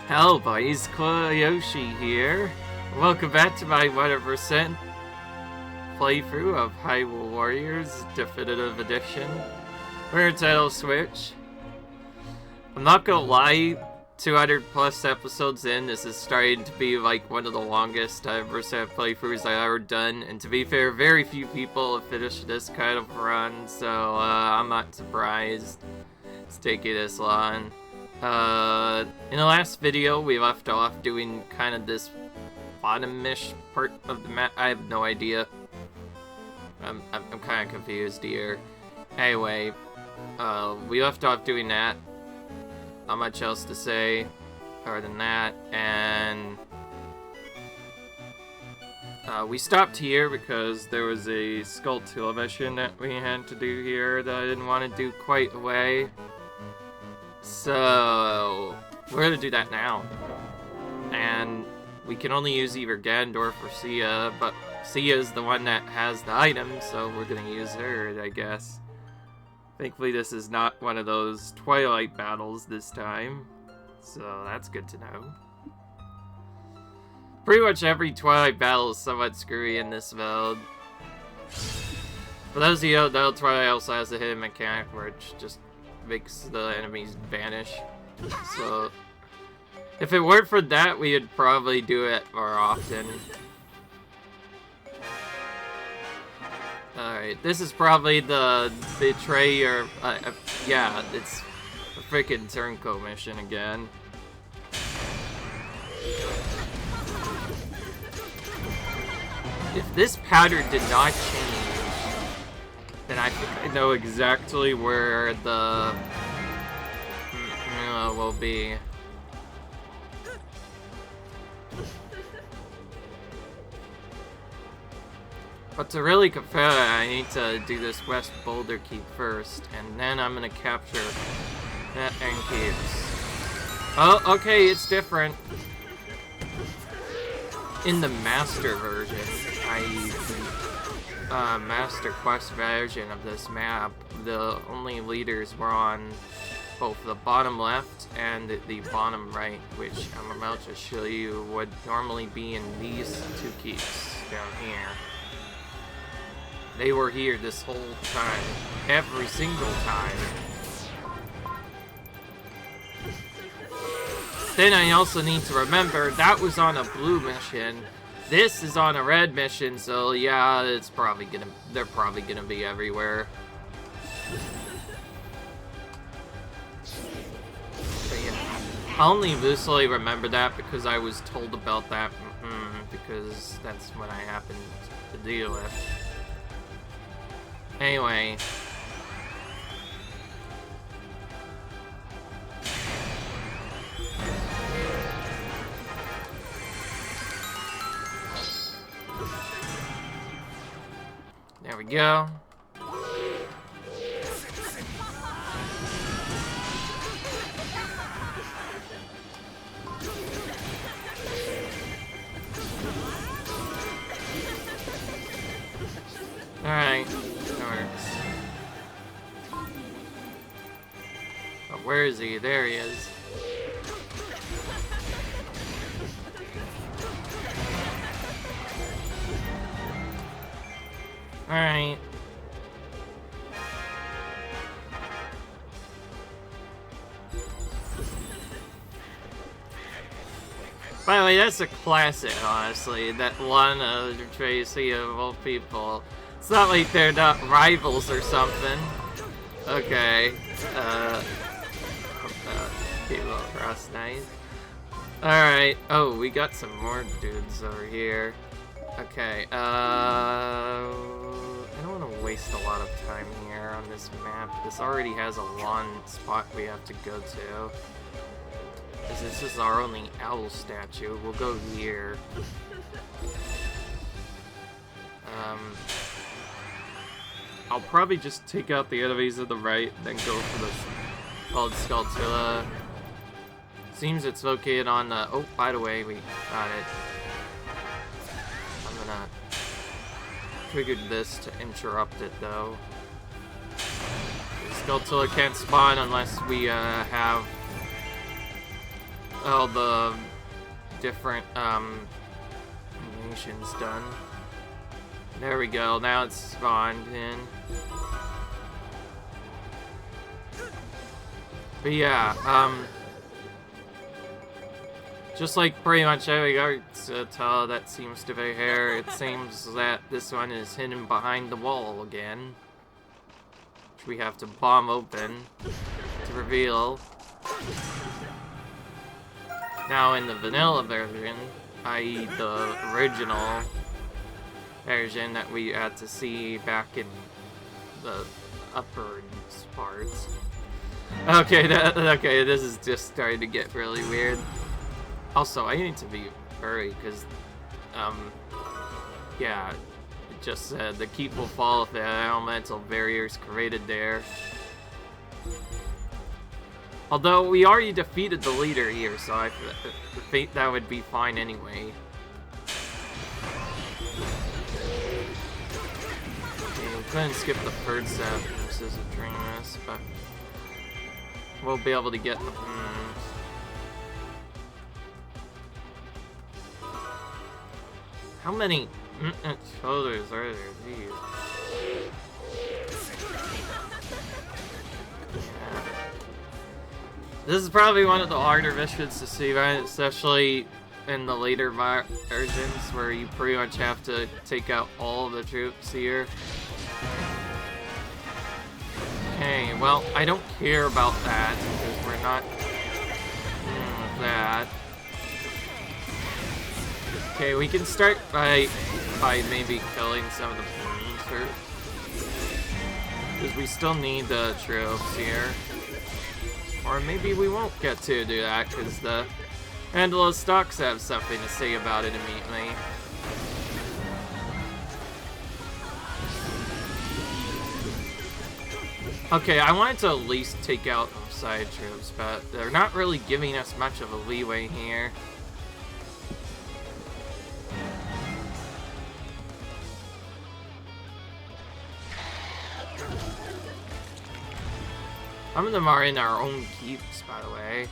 Hello boys, Koyoshi here. Welcome back to my 100% playthrough of Hyrule Warriors Definitive Edition. We're in title switch. I'm not gonna lie, 200 plus episodes in, this is starting to be like one of the longest 100% playthroughs I've ever done. And to be fair, very few people have finished this kind of run, so I'm not surprised it's taking this long. In the last video, we left off doing kind of this bottom-ish part of the map. I have no idea. I'm kind of confused here. Anyway, we left off doing that. Not much else to say other than that, and we stopped here because there was a Skulltulas mission that we had to do here that I didn't want to do quite away. So we're gonna do that now, and we can only use either Ganondorf or Sia, but Sia is the one that has the item, so we're gonna use her, I guess. Thankfully this is not one of those Twilight battles this time, so that's good to know. Pretty much every Twilight battle is somewhat screwy in this mode. For those of you who don't know, Twilight also has a hidden mechanic which just makes the enemies vanish. So if it weren't for that, we would probably do it more often. Alright, this is probably the betrayer. Yeah, it's a freaking turncoat mission again. If this pattern did not change, then I think I know exactly where the will be. But to really compare it, I need to do this West Boulder Keep first, and then I'm gonna capture that end keeps. Oh, okay, it's different. In the Master version, Master Quest version of this map, the only leaders were on both the bottom left and the bottom right, which I'm about to show you would normally be in these two keeps down here. They were here this whole time, every single time. Then I also need to remember that was on a blue mission. This is on a red mission, so yeah, they're probably gonna be everywhere. But yeah, I only loosely remember that because I was told about that, because that's what I happened to deal with. Anyway. There we go. Alright, that works. But where is he? There he is. Alright. By the way, that's a classic, honestly. That one Tracy of all people. It's not like they're not rivals or something. Okay. People across nice. Alright. Oh, we got some more dudes over here. Okay, I don't want to waste a lot of time here on this map. This already has a long spot we have to go to. This is our only owl statue. We'll go here. I'll probably just take out the enemies on the right, then go for the called Skulltulas. Seems it's located on the... Oh, by the way, we got it. I'm gonna trigger this to interrupt it, though. Skulltulas can't spawn unless we have all the different animations done. There we go, now it's spawned in. But yeah, just like pretty much every art style that seems to be here, it seems that this one is hidden behind the wall again. Which we have to bomb open to reveal. Now in the vanilla version, i.e. the original version that we had to see back in the upper parts. Okay, okay, this is just starting to get really weird. Also, I need to be hurry because, yeah, it just said the keep will fall if the elemental barriers created there. Although we already defeated the leader here, so I think that would be fine anyway. Okay, we couldn't skip the third step. This isn't during this, but we'll be able to get the. How many shoulders are there? Jeez. Yeah. This is probably one of the harder missions to see, right? Especially in the later versions where you pretty much have to take out all the troops here. Okay, well, I don't care about that because we're not doing that. Okay, we can start by maybe killing some of the balloons first. Because we still need the troops here. Or maybe we won't get to do that because the Endless Stocks have something to say about it immediately. Okay, I wanted to at least take out the side troops, but they're not really giving us much of a leeway here. Some of them are in our own keeps, by the way.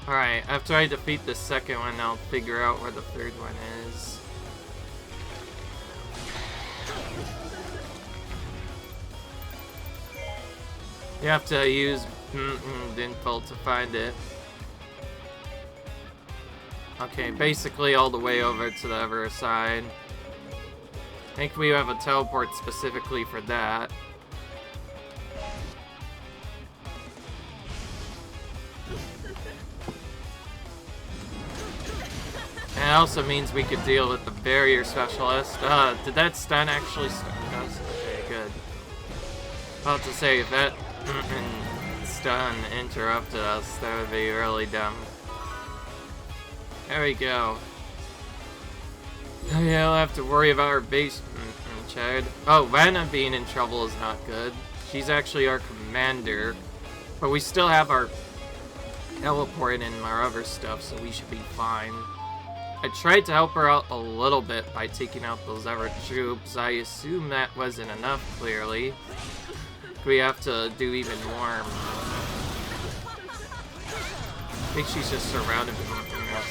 Alright, after I defeat the second one, I'll figure out where the third one is. You have to use Dinfeld to find it. Okay, basically all the way over to the other side. I think we have a teleport specifically for that. And it also means we could deal with the barrier specialist. Did that stun actually stun us? Okay, good. About to say, if that stun interrupted us, that would be really dumb. There we go. Oh yeah, I'll have to worry about our base, Chad. Oh, Vanna being in trouble is not good. She's actually our commander. But we still have our teleport and our other stuff, so we should be fine. I tried to help her out a little bit by taking out those other troops. I assume that wasn't enough, clearly. We have to do even more. I think she's just surrounded with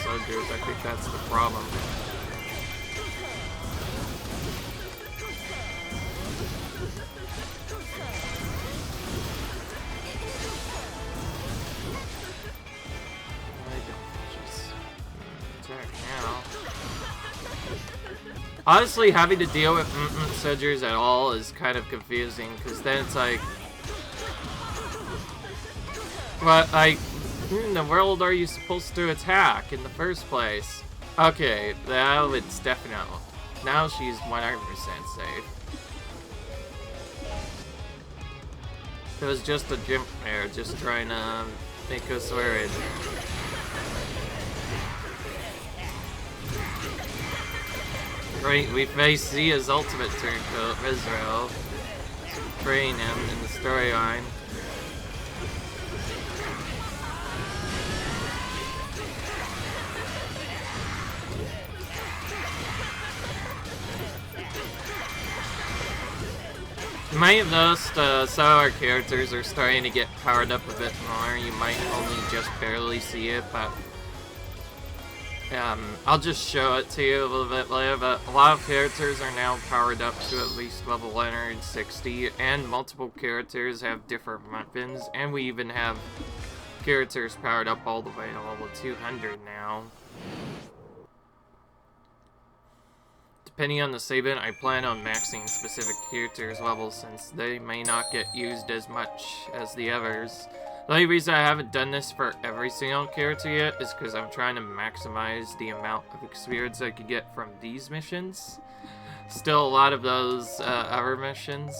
soldiers. I think that's the problem. Honestly, having to deal with soldiers at all is kind of confusing, because then it's like, what, like, in the world are you supposed to attack in the first place? Okay, now it's definite. Now she's 100% safe. It was just a gym there, just trying to make us worried. Right, we face Zia's ultimate turncoat, Israel, spraying him in the storyline. might have noticed some of our characters are starting to get powered up a bit more. You might only just barely see it, but I'll just show it to you a little bit later. But a lot of characters are now powered up to at least level 160, and multiple characters have different weapons, and we even have characters powered up all the way to level 200 now. Depending on the save-in, I plan on maxing specific characters' levels since they may not get used as much as the others. The only reason I haven't done this for every single character yet is because I'm trying to maximize the amount of experience I could get from these missions. Still a lot of those other missions.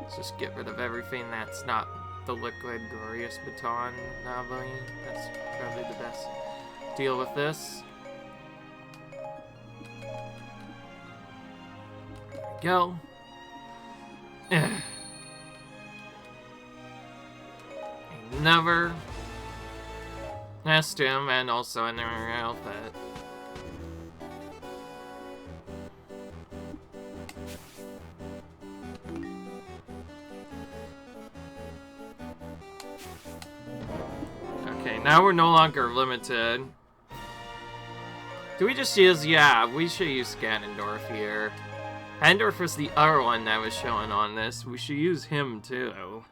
Let's just get rid of everything that's not the liquid glorious baton novelty. That's probably the best. Deal with this. There we go. Another costume and also another outfit. Okay, now we're no longer limited. Do we just use... Yeah, we should use Ganondorf here. Ganondorf was the other one that was showing on this. We should use him too.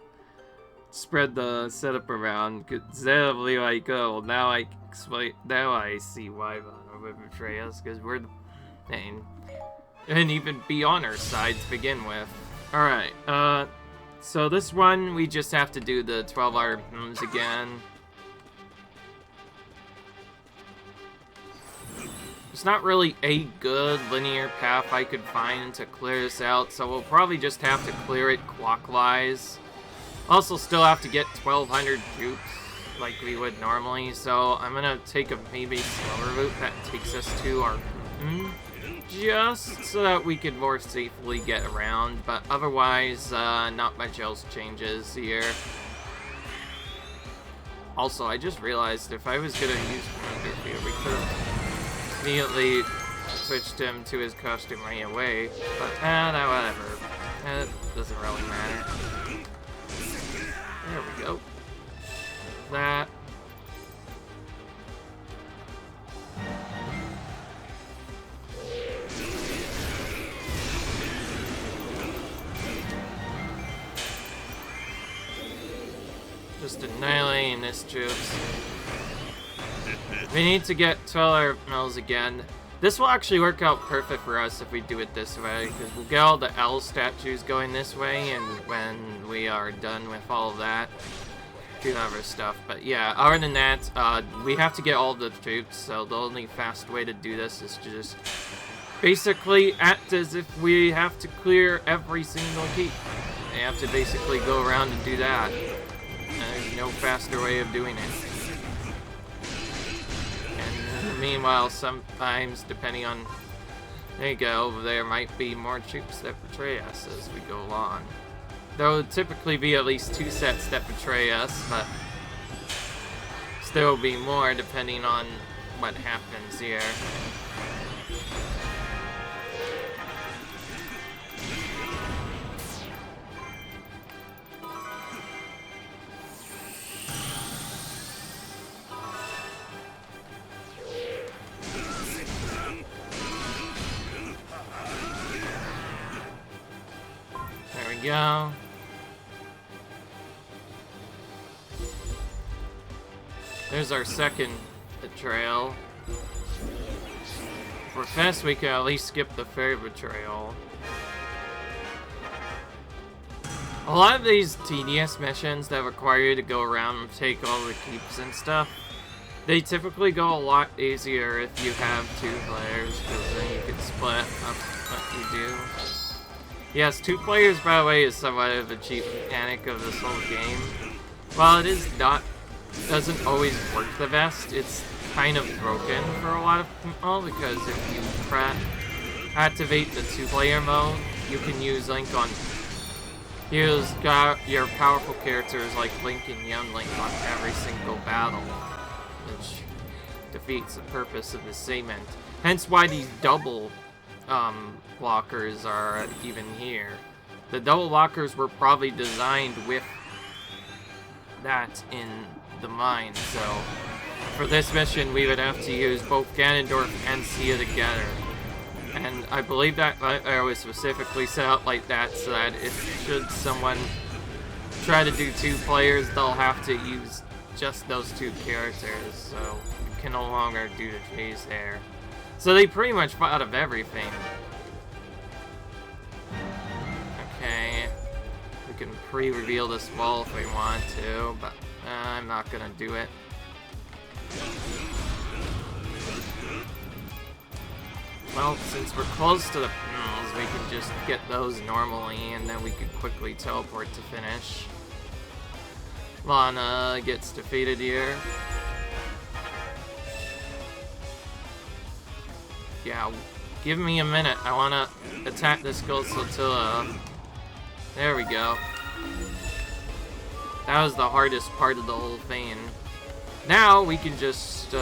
Spread the setup around. Exactly like, oh, now I explain. Now I see why Bono would betray us, because we're the main. And even be on our side to begin with. Alright, so this one, we just have to do the 12-hour moves again. There's not really a good linear path I could find to clear this out, so we'll probably just have to clear it clockwise. Also still have to get 1,200 troops like we would normally, so I'm gonna take a maybe slower route that takes us to our just so that we can more safely get around, but otherwise not much else changes here. Also, I just realized if I was gonna use Commander here, we could have immediately switched him to his costume right away, but no, whatever. It doesn't really matter. There we go. That. Just annihilating this troops. We need to get 12 mills again. This will actually work out perfect for us if we do it this way, because we'll get all the L statues going this way, and when we are done with all of that, do other stuff. But yeah, other than that, we have to get all the troops, so the only fast way to do this is to just basically act as if we have to clear every single keep. We have to basically go around and do that. And there's no faster way of doing it. Meanwhile, sometimes, depending on... There you go, there might be more troops that betray us as we go along. There will typically be at least 2 sets that betray us, but still be more depending on what happens here. Go. There's our second betrayal. If we're fast, we can at least skip the third betrayal. A lot of these tedious missions that require you to go around and take all the keeps and stuff, they typically go a lot easier if you have 2 players, because then you can split up what you do. Yes, 2 players, by the way, is somewhat of a cheap mechanic of this whole game. While it is not, doesn't always work the best, it's kind of broken for a lot of people, because if you activate the 2-player mode, you can use Link on... Use your powerful characters like Link and Young Link on every single battle, which defeats the purpose of the segment. Hence why these double blockers are even here. The double blockers were probably designed with that in the mind, so for this mission we would have to use both Ganondorf and Sia together. And I believe that I was specifically set up like that so that if should someone try to do 2 players, they'll have to use just those 2 characters, so you can no longer do the chase there. So they pretty much thought of everything. Okay, we can pre-reveal this wall if we want to, but I'm not gonna do it. Well, since we're close to the panels, we can just get those normally, and then we can quickly teleport to finish. Lana gets defeated here. Yeah, give me a minute. I want to attack this Skulltula. There we go. That was the hardest part of the whole thing. Now we can just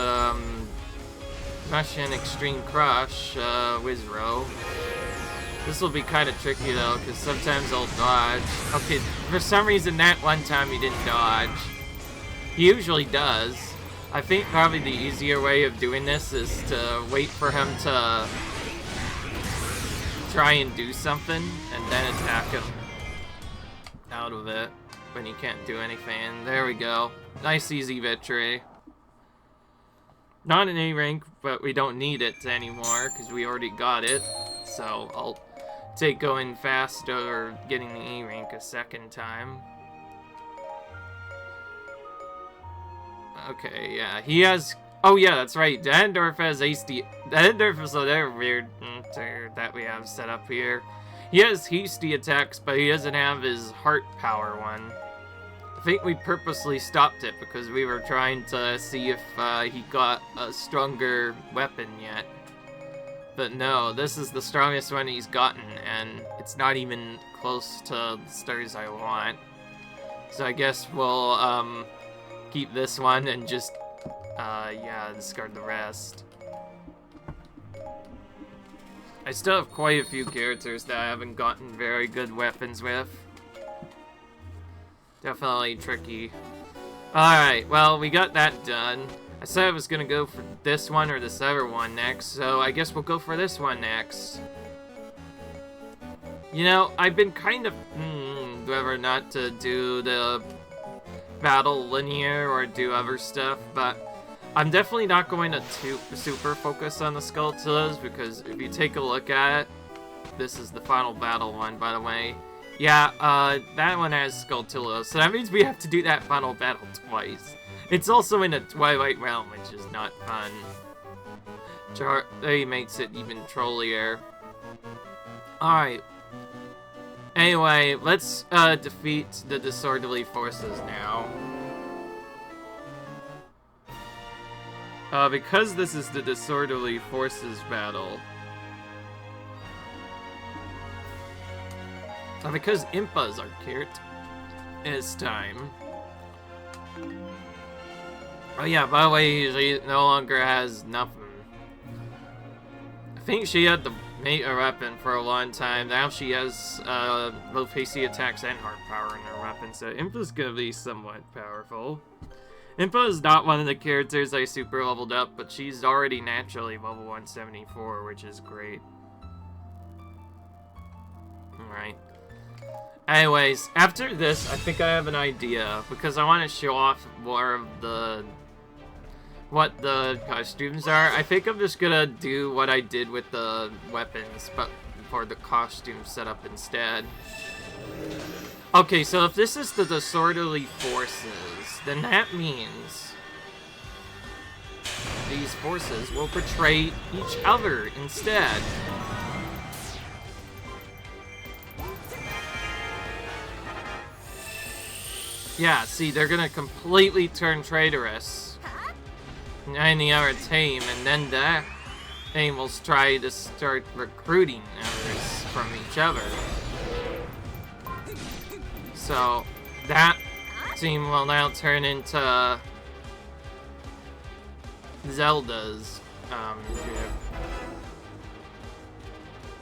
rush in Extreme Crush, Wizrow. This will be kind of tricky though, because sometimes I'll dodge. Okay, for some reason that one time he didn't dodge. He usually does. I think probably the easier way of doing this is to wait for him to try and do something, and then attack him out of it when he can't do anything. There we go. Nice easy victory. Not an A rank, but we don't need it anymore because we already got it. So I'll take going fast or getting the A rank a second time. Okay, yeah, he has. Oh yeah, that's right. Ganondorf has hasty. Ganondorf is another weird that we have set up here. He has hasty attacks, but he doesn't have his heart power one. I think we purposely stopped it because we were trying to see if he got a stronger weapon yet. But no, this is the strongest one he's gotten, and it's not even close to the stars I want. So I guess we'll keep this one and just yeah, discard the rest. I still have quite a few characters that I haven't gotten very good weapons with. Definitely tricky. Alright, well, we got that done. I said I was gonna go for this one or this other one next, so I guess we'll go for this one next. You know, I've been kind of whether or not to do the battle linear or do other stuff, but I'm definitely not going to super focus on the Skulltulas, because if you take a look at it, this is the final battle one, by the way. Yeah, that one has Skulltulas, so that means we have to do that final battle twice. It's also in a Twilight realm, which is not fun. He makes it even trollier. Alright. Anyway, let's defeat the disorderly forces now. Because this is the disorderly forces battle. Because Impas are cute, it's time. Oh yeah, by the way, she no longer has nothing. I think she had the meta weapon for a long time. Now she has both hasty attacks and heart power in her weapon, so Impa's gonna be somewhat powerful. Impa is not one of the characters I super leveled up, but she's already naturally level 174, which is great. Alright. Anyways, after this, I think I have an idea, because I want to show off more of what the costumes are. I think I'm just gonna do what I did with the weapons, but for the costume setup instead. Okay, so if this is the disorderly forces, then that means these forces will betray each other instead. Yeah, see, they're gonna completely turn traitorous in any other team, and then that team will try to start recruiting others from each other. So, that team will now turn into Zelda's group.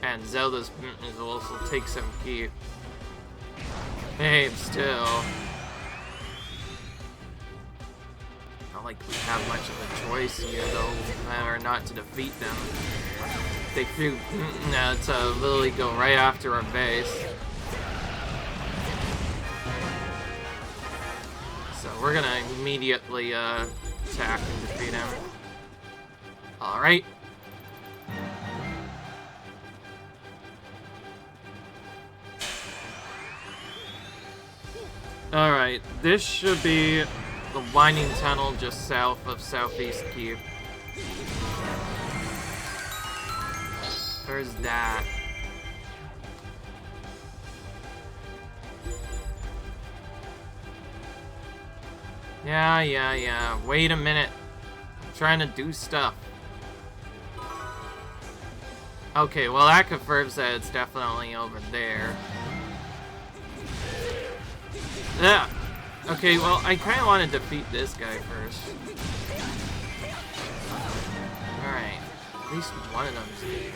And Zelda's will also take some keep. Hey, still. Not like we have much of a choice here, though, whether or not to defeat them. They threw to literally go right after our base. So we're gonna immediately attack and defeat him. Alright. Alright, this should be the winding tunnel just south of Southeast Cube. Where's that? Yeah. Wait a minute. I'm trying to do stuff. Okay, well that confirms that it's definitely over there. Yeah. Okay, well I kind of want to defeat this guy first. Alright. At least one of them's dead.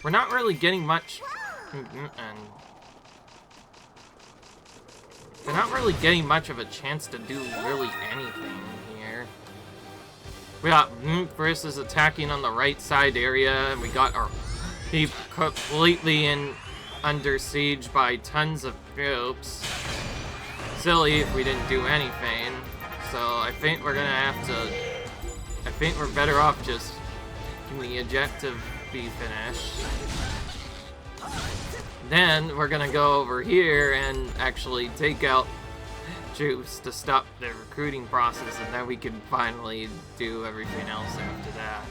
We're not really getting much... We're not really getting much of a chance to do really anything here. We got versus attacking on the right side area, and we got our keep completely under siege by tons of troops. Silly if we didn't do anything. So I think we're gonna have to... I think we're better off just getting the objective be finished. Then we're gonna go over here and actually take out troops to stop the recruiting process, and then we can finally do everything else after that.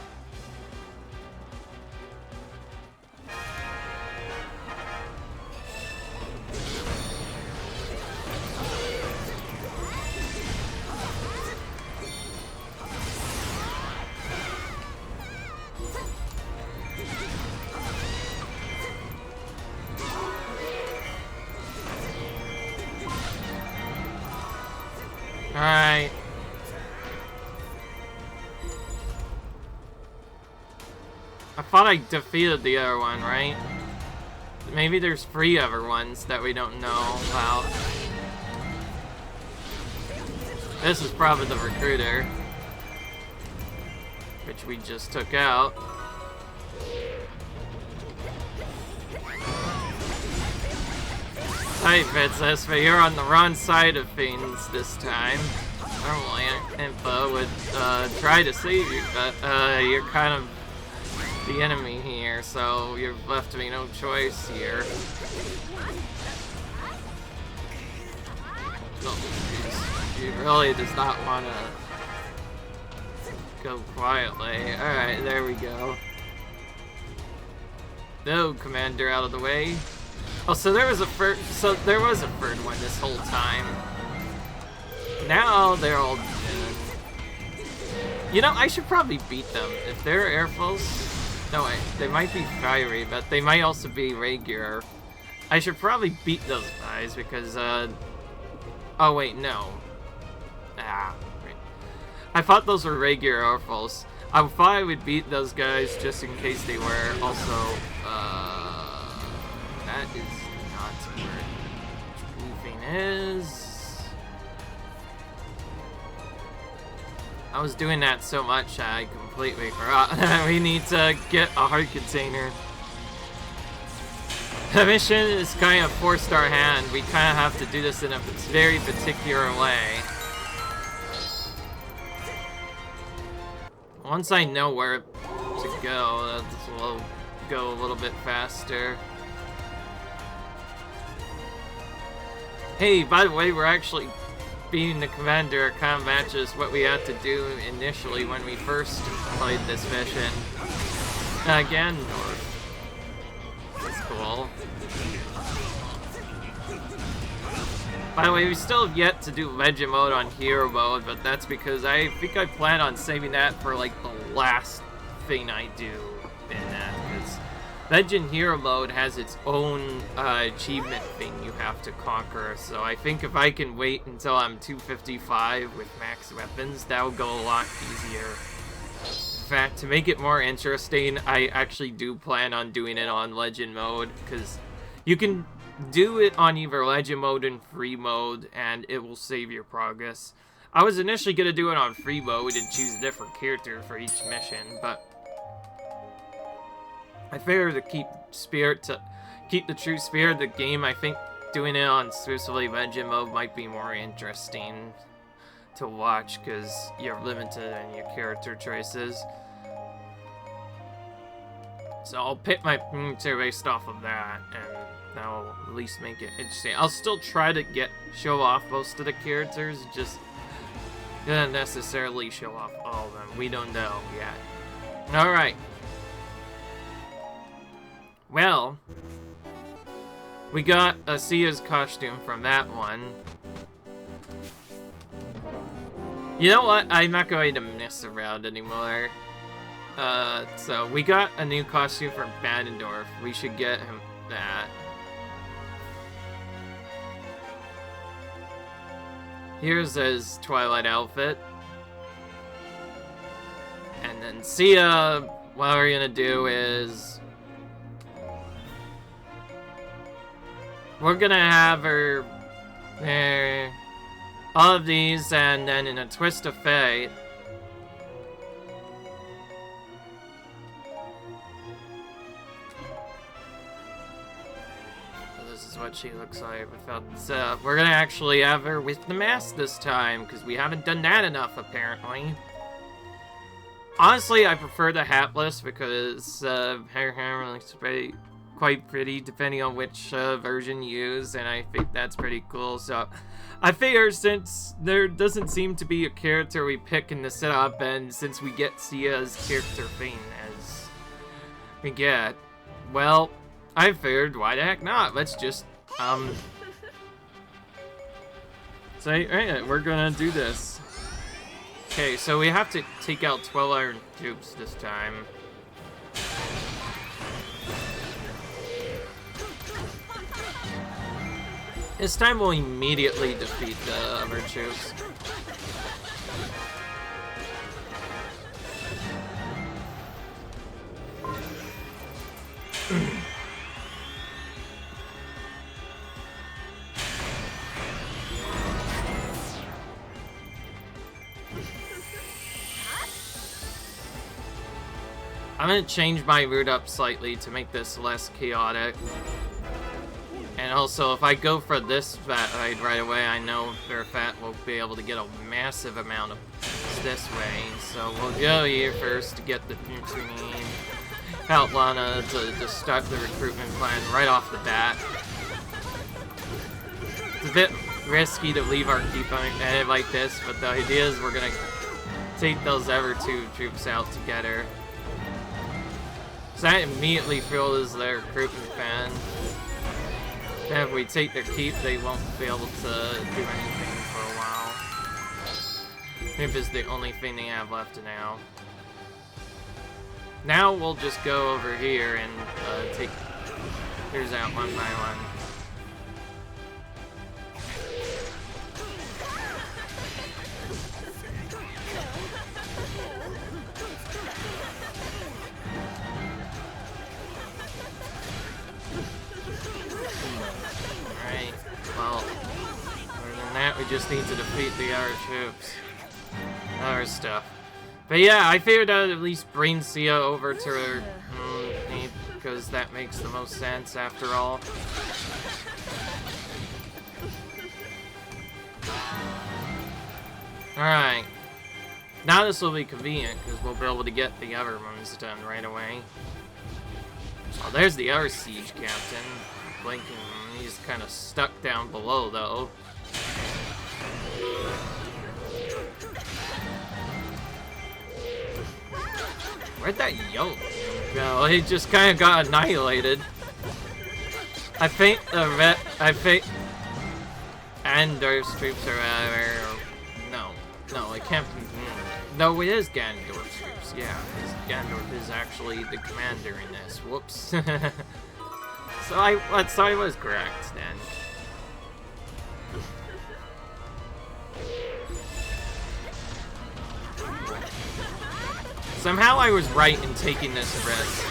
Alright. I thought I defeated the other one, right? Maybe there's 3 other ones that we don't know about. This is probably the recruiter, which we just took out. Hi, Princess, but you're on the wrong side of things this time. Normally, Impa would try to save you, but you're kind of the enemy here, so you've left me no choice here. He really does not want to go quietly. Alright, there we go. No, Commander, out of the way. Oh, so there was a third one this whole time. Now they're all dead. You know, I should probably beat them. If they're air foes, no wait, they might be fiery, but they might also be regular. I should probably beat those guys because oh wait, no. I thought those were regular air foes. I thought I would beat those guys just in case they were also that is not where anything is. I was doing that so much I completely forgot. We need to get a heart container. The mission is kind of forced our hand. We kind of have to do this in a very particular way. Once I know where to go, we'll go a little bit faster. Hey, by the way, we're actually beating the commander kind of matches what we had to do initially when we first played this mission. Again, north. That's cool. By the way, we still have yet to do legend mode on hero mode, but that's because I think I plan on saving that for like the last thing I do in that, because Legend Hero Mode has its own achievement thing you have to conquer, so I think if I can wait until I'm 255 with max weapons, that'll go a lot easier. fact, to make it more interesting, I actually do plan on doing it on Legend mode, because you can do it on either Legend mode and free mode, and it will save your progress. I was initially going to do it on free mode and choose a different character for each mission, but I figured to keep the true spirit of the game, I think doing it on exclusively Legend mode might be more interesting to watch, because you're limited in your character choices. So I'll pick my character based off of that, and that'll at least make it interesting. I'll still try to show off most of the characters, just not necessarily show off all of them. We don't know yet. Alright. Well, we got Asia's costume from that one. You know what? I'm not going to mess around anymore. So we got a new costume from Ganondorf. We should get him that. Here's his Twilight outfit. And then Sia, what we're gonna do is we're gonna have her there. All of these, and then in a twist of fate, so this is what she looks like without we're gonna actually have her with the mask this time, because we haven't done that enough, apparently. Honestly, I prefer the hatless, because her hair looks quite pretty, depending on which version you use, and I think that's pretty cool. So I figure since there doesn't seem to be a character we pick in the setup, and since we get Sia's character thing as we get, well, I figured why the heck not? Let's just say, alright, we're gonna do this. Okay, so we have to take out 12 iron tubes this time. This time we'll immediately defeat the other troops. I'm gonna change my route up slightly to make this less chaotic. And also, if I go for this ride right away, I know Fairfat will be able to get a massive amount of this way. So we'll go here first to get the troops we need. Help Lana to start the recruitment plan right off the bat. It's a bit risky to leave our keep ahead like this, but the idea is we're gonna take those other two troops out together. So that immediately fuels their recruitment plan. And if we take their keep, they won't be able to do anything for a while. Maybe it's the only thing they have left now. Now we'll just go over here and take yours out one by one. Well, other than that, we just need to defeat the other troops. Other stuff. But yeah, I figured I'd at least bring Sia over to her because that makes the most sense after all. Alright. Now this will be convenient because we'll be able to get the other ones done right away. Oh, there's the other siege captain. Blinking. He's kind of stuck down below, though. Where'd that yellow go? He just kind of got annihilated. I think and those troops are no, it can't be. No, it is Ganondorf's troops. Yeah, Ganondorf is actually the commander in this. Whoops. So I was correct then. Somehow I was right in taking this risk.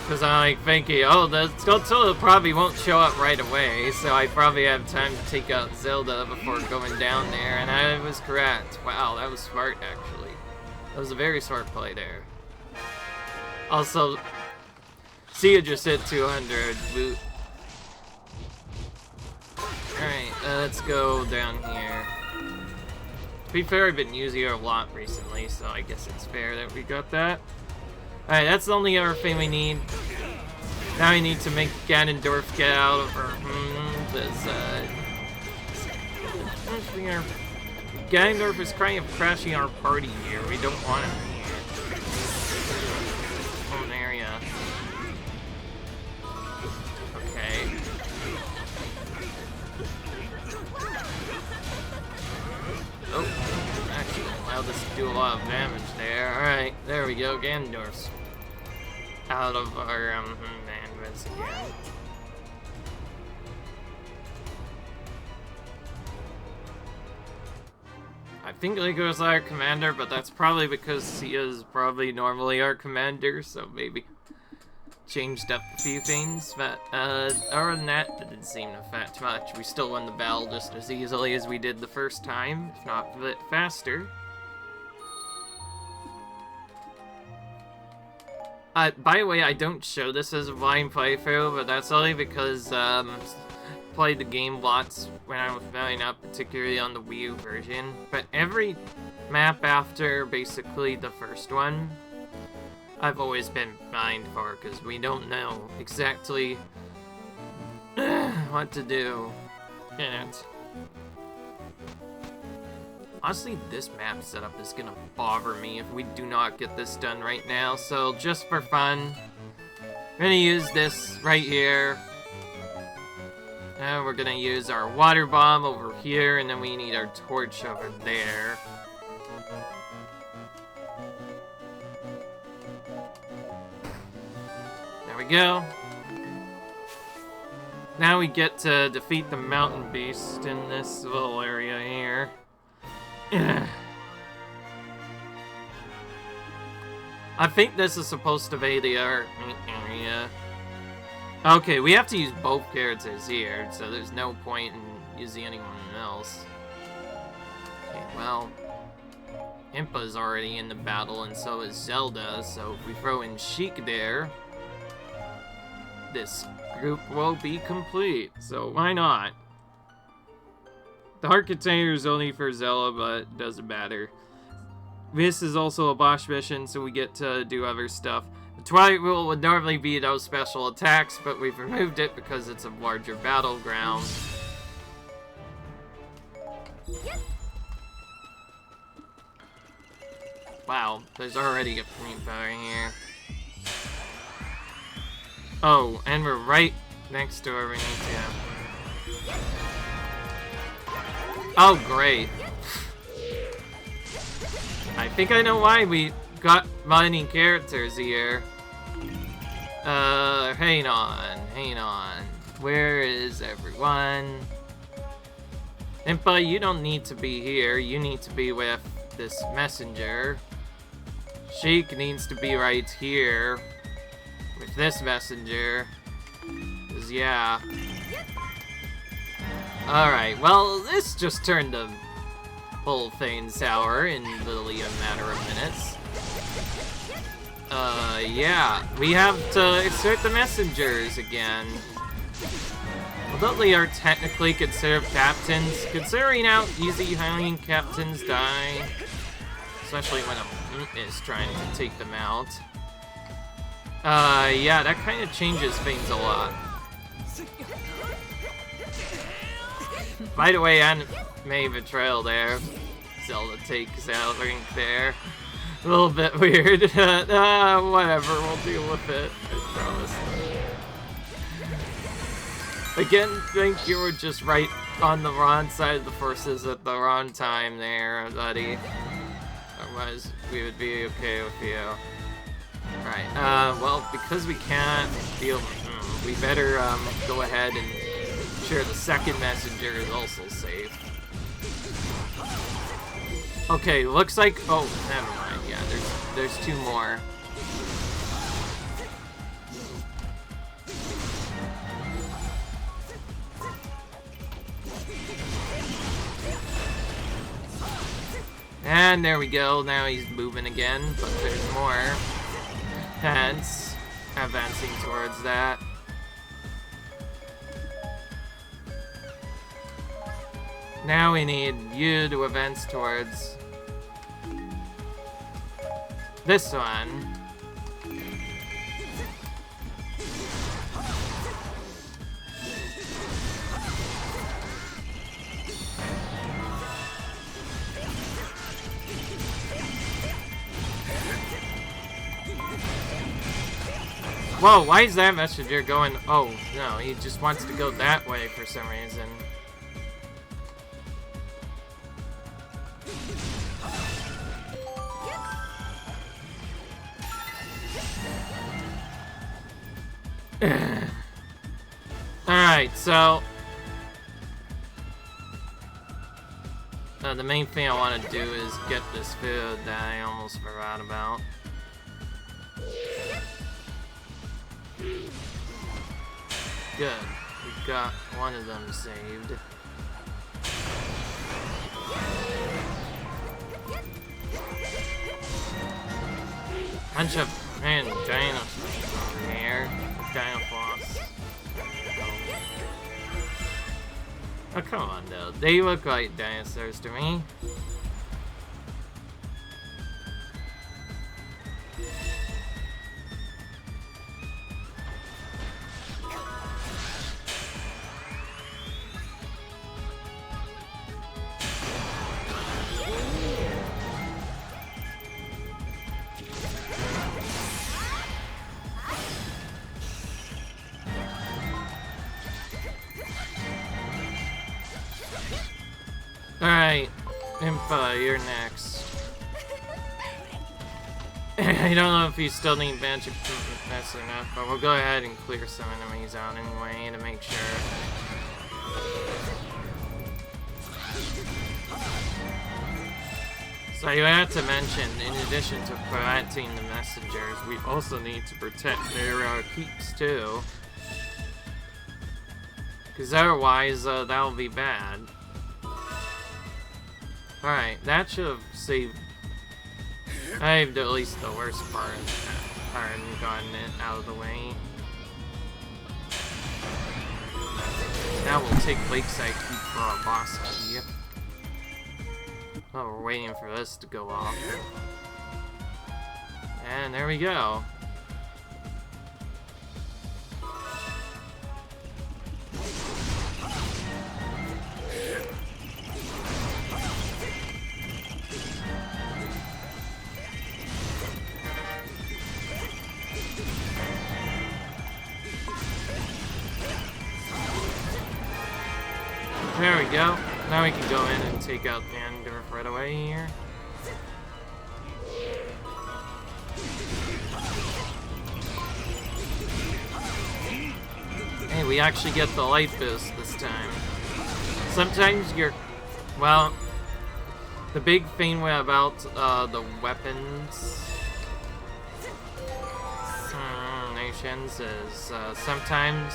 Because I'm like thinking, oh, the Skulltula probably won't show up right away, so I probably have time to take out Zelda before going down there, and I was correct. Wow, that was smart, actually. That was a very smart play there. Also, Sia just hit 200. Boot. Alright, let's go down here. To be fair, I've been using her a lot recently, so I guess it's fair that we got that. Alright, that's the only other thing we need. Now we need to make Ganondorf get out of her. Ganondorf is kind of crashing our party here. We don't want him here. Home area. Okay. Oh, actually allowed us to do a lot of damage there. Alright, there we go. Ganondorf's out of our bandwidth again. I think Ligo's our commander, but that's probably because Sia's probably normally our commander, so maybe changed up a few things. But other than that, it didn't seem to affect much. We still won the battle just as easily as we did the first time, if not a bit faster. By the way, I don't show this as a blind playthrough, but that's only because played the game lots when I was growing up, particularly on the Wii U version. But every map after basically the first one, I've always been blind for, because we don't know exactly what to do in it. Honestly, this map setup is gonna bother me if we do not get this done right now, so just for fun, we're gonna use this right here. And we're gonna use our water bomb over here, and then we need our torch over there. There we go. Now we get to defeat the mountain beast in this little area here. I think this is supposed to be the area. Okay, we have to use both characters here, so there's no point in using anyone else. Okay, well, Impa's already in the battle, and so is Zelda, so if we throw in Sheik there, this group will be complete, so why not? The heart container is only for Zelda, but it doesn't matter. This is also a boss mission, so we get to do other stuff. The Twilight rule would normally be those special attacks, but we've removed it because it's a larger battleground. Wow, there's already a point bar here. Oh, and we're right next to where we need to. Oh, great. I think I know why we got mining characters here. Hang on. Where is everyone? Impa, you don't need to be here. You need to be with this messenger. Sheik needs to be right here with this messenger. 'Cause, yeah. Alright, well, this just turned the whole thing sour in literally a matter of minutes. Yeah, we have to insert the messengers again. Although they are technically considered captains, considering how easy hiring captains die, especially when a is trying to take them out. Yeah, that kind of changes things a lot. By the way, I made betrayal there. Zelda takes out Link there. A little bit weird. Whatever, we'll deal with it. I promise. Again, Link, you were just right on the wrong side of the forces at the wrong time there, buddy. Otherwise, we would be okay with you. Right, well, because we can't deal, we better, go ahead and ensure the second messenger is also safe. Okay, looks like, oh, never mind, yeah, there's 2 more. And there we go, now he's moving again, but there's more. Hence, advancing towards that. Now we need you to advance towards this one. Whoa, why is that messenger going? Oh, no, he just wants to go that way for some reason. Alright, so the main thing I want to do is get this food that I almost forgot about. Good. We got one of them saved. Bunch of dinosaurs over here. Dinofloss. Oh, come on, though. They look like dinosaurs to me. Alright, Impa, you're next. I don't know if you still need magic that's or not, but we'll go ahead and clear some enemies out anyway to make sure. So you have to mention, in addition to preventing the messengers, we also need to protect their keeps too. Because otherwise, that'll be bad. Alright, that should have saved at least the worst part and gotten it out of the way. Now we'll take Lakeside Keep for our boss key. Oh, we're waiting for this to go off. And there we go. There we go. Now we can go in and take out Gandalf right away here. Hey, we actually get the life boost this time. Sometimes you're... Well, the big thing about the weapons nations is sometimes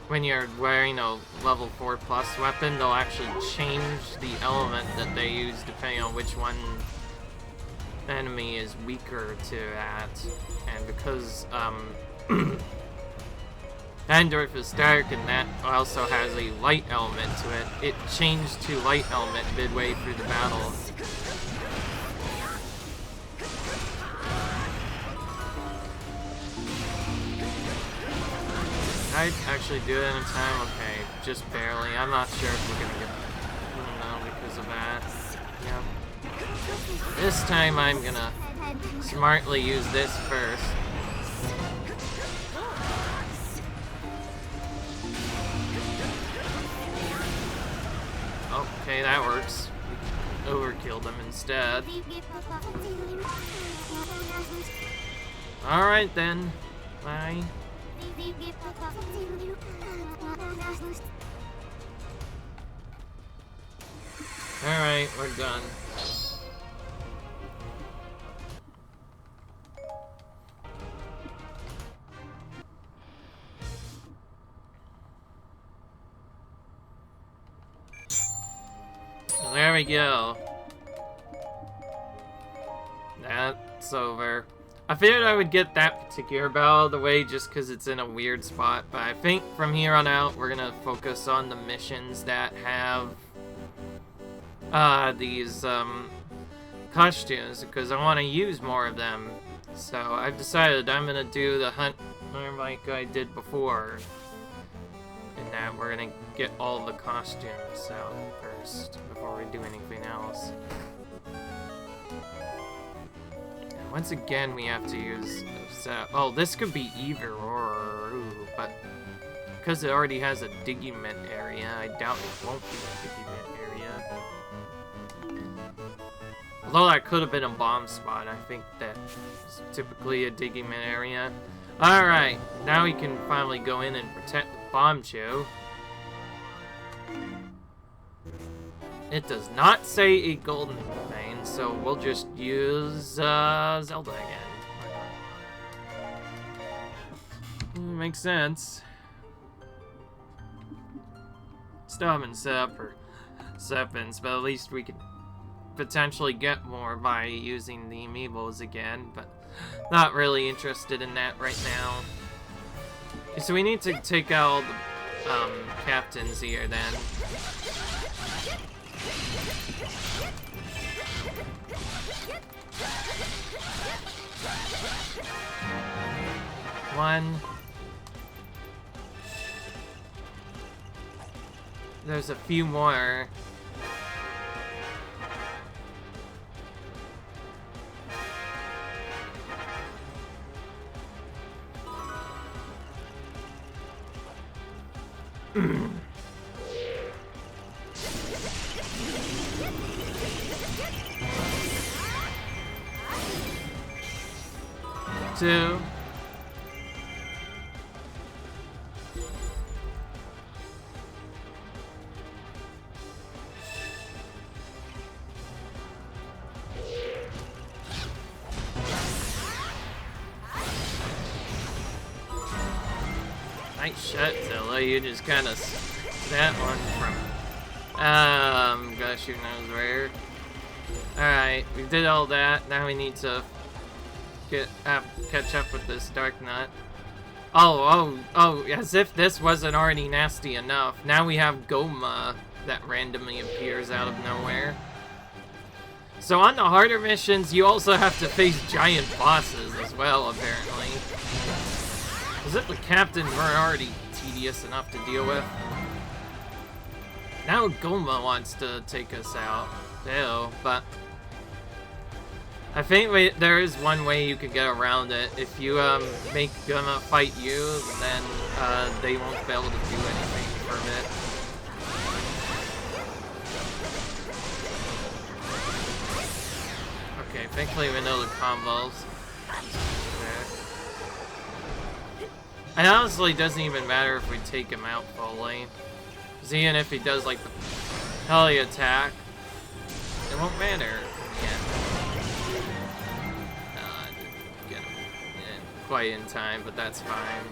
when you're wearing a level 4+ weapon, they'll actually change the element that they use depending on which one enemy is weaker to at. And because Gandalf is dark and that also has a light element to it, it changed to light element midway through the battle. I actually do it in time? Okay, just barely. I'm not sure if we're gonna get... No, because of that. Yep. This time I'm gonna smartly use this first. Okay, that works. We overkilled them instead. Alright then. Bye. Alright, we're done. There we go. That's over. I figured I would get that particular battle out of the way just because it's in a weird spot, but I think from here on out we're gonna focus on the missions that have these costumes because I want to use more of them. So I've decided I'm gonna do the hunt like I did before, and that we're gonna get all the costumes out first before we do anything else. Once again, we have to use oh, this could be either or, but because it already has a Digimint area, I doubt it won't be a Digimint area. Although that could have been a bomb spot, I think that's typically a Digimint area. Alright, now we can finally go in and protect the Bombcho. It does not say a golden vein, so we'll just use Zelda again. Makes sense. Still haven't set up for Seppins, but at least we can potentially get more by using the amiibos again, but not really interested in that right now. Okay, so we need to take out the captains here then. One. There's a few more. Two. Nice shot, Zilla. You just kind of that one from gosh, who knows where. Alright, we did all that. Now we need to catch up with this Dark Nut. Oh, as if this wasn't already nasty enough. Now we have Goma that randomly appears out of nowhere. So on the harder missions, you also have to face giant bosses as well, apparently. As if the captains weren't already tedious enough to deal with. Now Goma wants to take us out. Ew, but I think there is one way you could get around it. If you make Goma fight you, then they won't be able to do anything for a bit. Okay, thankfully we know the combos. And honestly, it doesn't even matter if we take him out fully. Because even if he does like the heli attack, it won't matter. Didn't get him quite in time, but that's fine.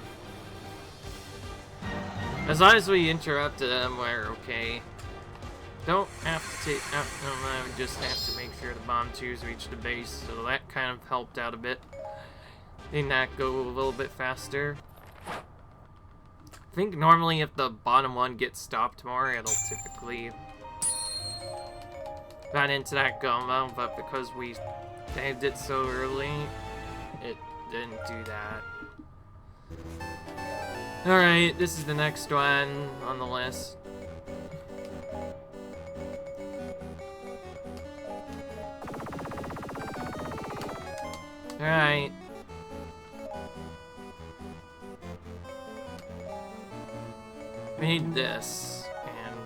As long as we interrupted him, we're okay. Don't have to take out, no, we just have to make sure the bomb 2s reach the base, so that kind of helped out a bit. Didn't that go a little bit faster? I think normally if the bottom one gets stopped more, it'll typically got into that Goma, but because we saved it so early, it didn't do that. Alright, this is the next one on the list. Alright. We need this, and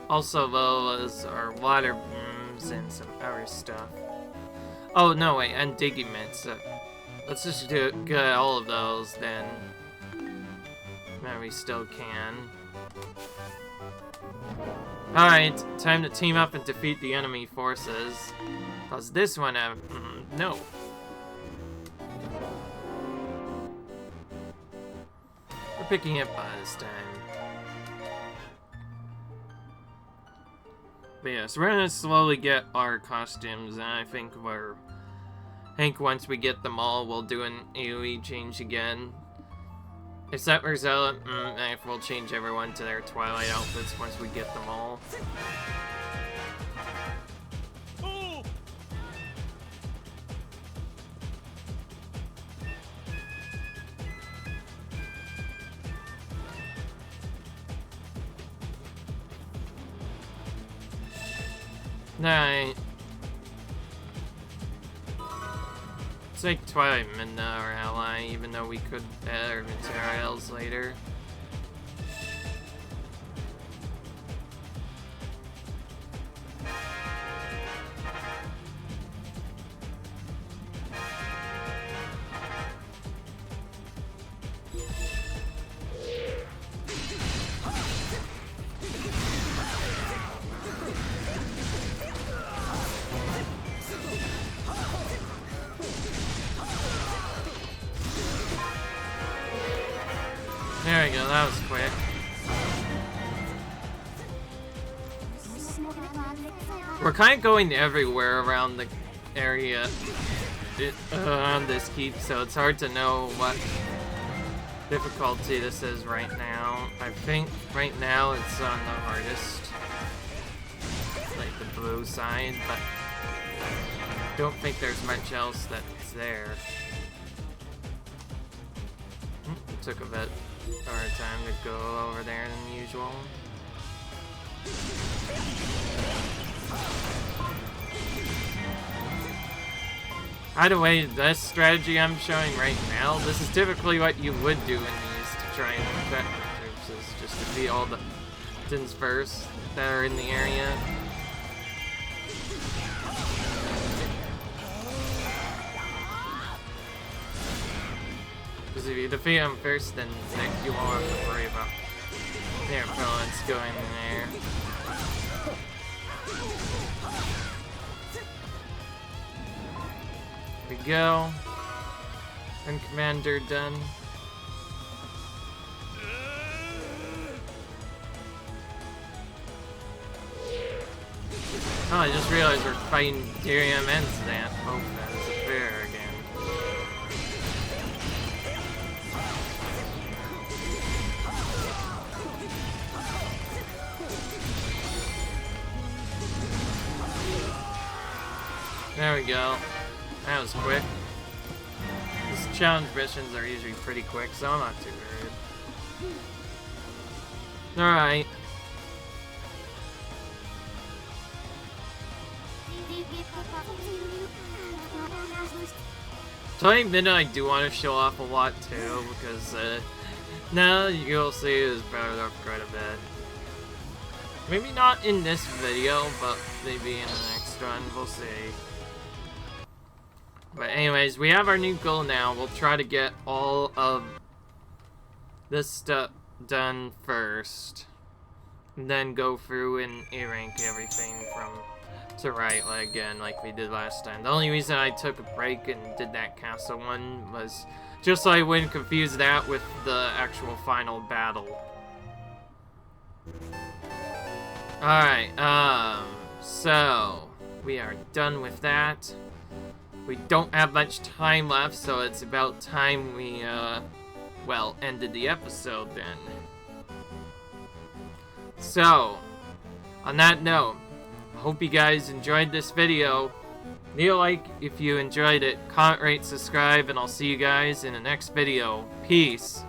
also those are water booms and some other stuff. Oh no, wait, and Digimint. So let's just get all of those then. Now we still can. Alright, time to team up and defeat the enemy forces. Cause this one, no. We're picking it by this time. But yeah, so we're gonna slowly get our costumes, and I think once we get them all, we'll do an AoE change again. Except for Zelda, we'll change everyone to their Twilight outfits once we get them all. Alright. Let's take Twilight Midna our ally, even though we could add our materials later. There we go, that was quick. We're kind of going everywhere around the area on this keep, so it's hard to know what difficulty this is right now. I think right now it's on the hardest, like the blue side, but I don't think there's much else that's there. It took a bit more time to go over there than usual. By the way, this strategy I'm showing right now, this is typically what you would do in these to try and protect the troops, is just to defeat all the Titans first that are in the area. Because if you defeat them first, then you won't have to worry about their opponents going in there. There we go. And Commander done. Oh, I just realized we're fighting Dirium and Stan. Hope that is fair again. There we go. That was quick. These challenge missions are usually pretty quick, so I'm not too worried. Alright. Twilight Midna I do want to show off a lot too, because now you'll see it's powered up quite a bit. Maybe not in this video, but maybe in the next one, we'll see. But anyways, we have our new goal now. We'll try to get all of this stuff done first. And then go through and A-rank everything from to right again, like we did last time. The only reason I took a break and did that castle one was just so I wouldn't confuse that with the actual final battle. Alright, so we are done with that. We don't have much time left, so it's about time we, well, ended the episode then. So, on that note, I hope you guys enjoyed this video. Leave a like if you enjoyed it, comment, rate, subscribe, and I'll see you guys in the next video. Peace.